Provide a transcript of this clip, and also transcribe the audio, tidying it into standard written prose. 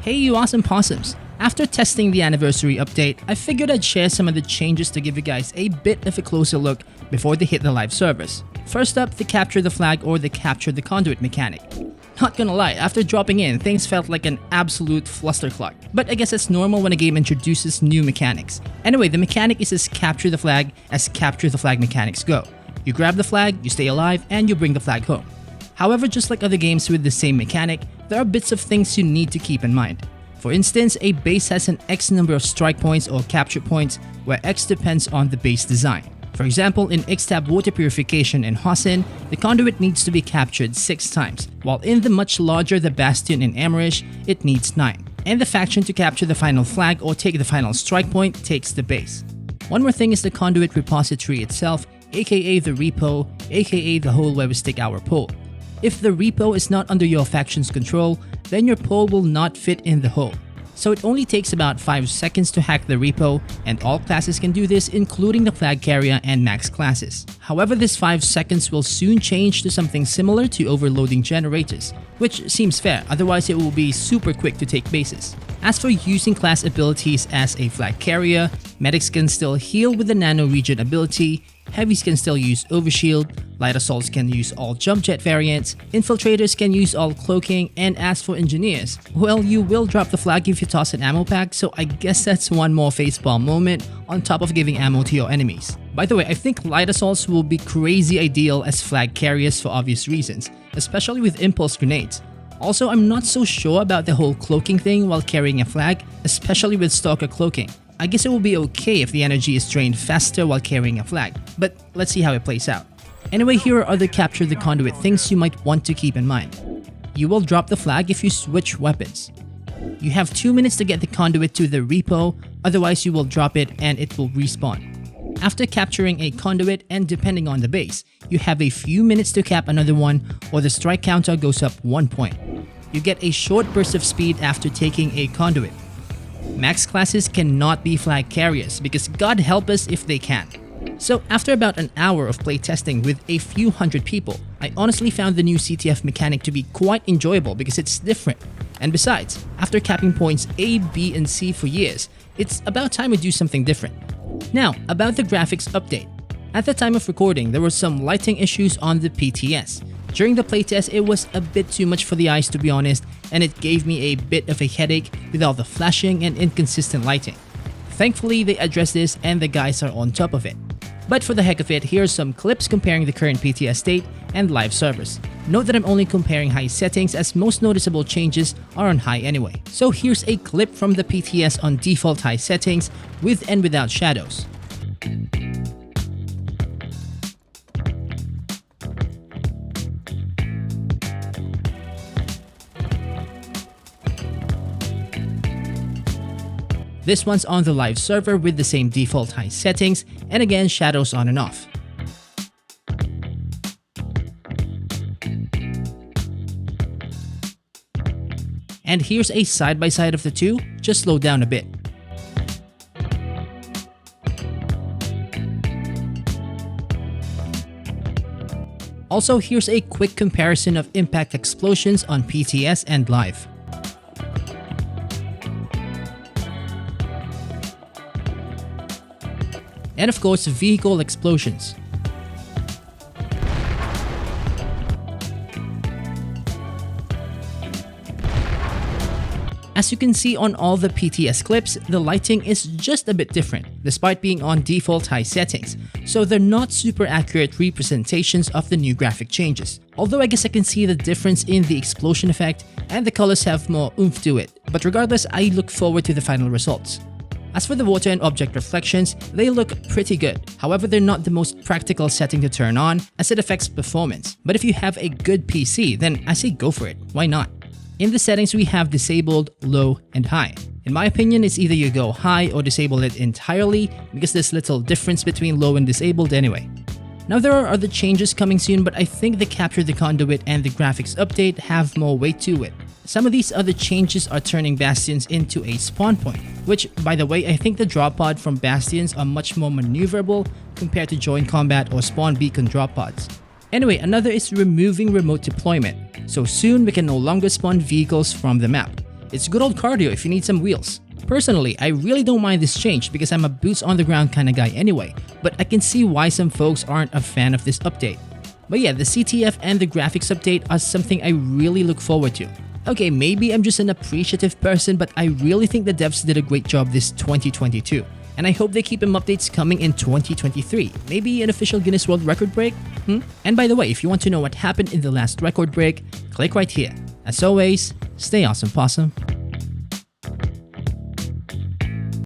Hey you awesome possums! After testing the anniversary update, I figured I'd share some of the changes to give you guys a bit of a closer look before they hit the live servers. First up, the Capture the Flag or the Capture the Conduit mechanic. Not gonna lie, after dropping in, things felt like an absolute flusterclug. But I guess that's normal when a game introduces new mechanics. Anyway, the mechanic is as Capture the Flag as Capture the Flag mechanics go. You grab the flag, you stay alive, and you bring the flag home. However, just like other games with the same mechanic, there are bits of things you need to keep in mind. For instance, a base has an X number of strike points or capture points, where X depends on the base design. For example, in X-Tab water purification in Possum, the conduit needs to be captured 6 times, while in the much larger The Bastion in Amerish, it needs 9. And the faction to capture the final flag or take the final strike point takes the base. One more thing is the conduit repository itself, aka the repo, aka the hole where we stick our pole. If the repo is not under your faction's control, then your pole will not fit in the hole. So it only takes about 5 seconds to hack the repo, and all classes can do this, including the flag carrier and max classes. However, this 5 seconds will soon change to something similar to overloading generators, which seems fair, otherwise it will be super quick to take bases. As for using class abilities as a flag carrier, medics can still heal with the nano regen ability, heavies can still use overshield, light assaults can use all jump jet variants, infiltrators can use all cloaking, and as for engineers, well, you will drop the flag if you toss an ammo pack, so I guess that's one more facepalm moment on top of giving ammo to your enemies. By the way, I think light assaults will be crazy ideal as flag carriers for obvious reasons, especially with impulse grenades. Also, I'm not so sure about the whole cloaking thing while carrying a flag, especially with stalker cloaking. I guess it will be okay if the energy is drained faster while carrying a flag, but let's see how it plays out. Anyway, here are other Capture the Conduit things you might want to keep in mind. You will drop the flag if you switch weapons. You have 2 minutes to get the conduit to the repo, otherwise you will drop it and it will respawn. After capturing a conduit and depending on the base, you have a few minutes to cap another one or the strike counter goes up 1 point. You get a short burst of speed after taking a conduit. Max classes cannot be flag carriers because God help us if they can. So after about an hour of playtesting with a few hundred people, I honestly found the new CTF mechanic to be quite enjoyable because it's different. And besides, after capping points A, B, and C for years, it's about time we do something different. Now, about the graphics update. At the time of recording, there were some lighting issues on the PTS. During the playtest, it was a bit too much for the eyes to be honest, and it gave me a bit of a headache with all the flashing and inconsistent lighting. Thankfully, they addressed this and the guys are on top of it. But for the heck of it, here's some clips comparing the current PTS state and live servers. Note that I'm only comparing high settings as most noticeable changes are on high anyway. So here's a clip from the PTS on default high settings with and without shadows. This one's on the live server with the same default high settings, and again shadows on and off. And here's a side-by-side of the two, just slow down a bit. Also, here's a quick comparison of impact explosions on PTS and live. And of course, vehicle explosions. As you can see on all the PTS clips, the lighting is just a bit different, despite being on default high settings, so they're not super accurate representations of the new graphic changes. Although I guess I can see the difference in the explosion effect, and the colors have more oomph to it, but regardless, I look forward to the final results. As for the water and object reflections, they look pretty good. However, they're not the most practical setting to turn on as it affects performance. But if you have a good PC, then I say go for it. Why not? In the settings, we have disabled, low, and high. In my opinion, it's either you go high or disable it entirely because there's little difference between low and disabled anyway. Now there are other changes coming soon, but I think the Capture the Conduit and the graphics update have more weight to it. Some of these other changes are turning Bastions into a spawn point, which, by the way, I think the drop pod from Bastions are much more maneuverable compared to joint combat or spawn beacon drop pods. Anyway, another is removing remote deployment, so soon we can no longer spawn vehicles from the map. It's good old cardio if you need some wheels. Personally, I really don't mind this change because I'm a boots on the ground kind of guy anyway, but I can see why some folks aren't a fan of this update. But yeah, the CTF and the graphics update are something I really look forward to. Okay, maybe I'm just an appreciative person, but I really think the devs did a great job this 2022. And I hope they keep them updates coming in 2023. Maybe an official Guinness World Record break? And by the way, if you want to know what happened in the last record break, click right here. As always, stay awesome, Possum.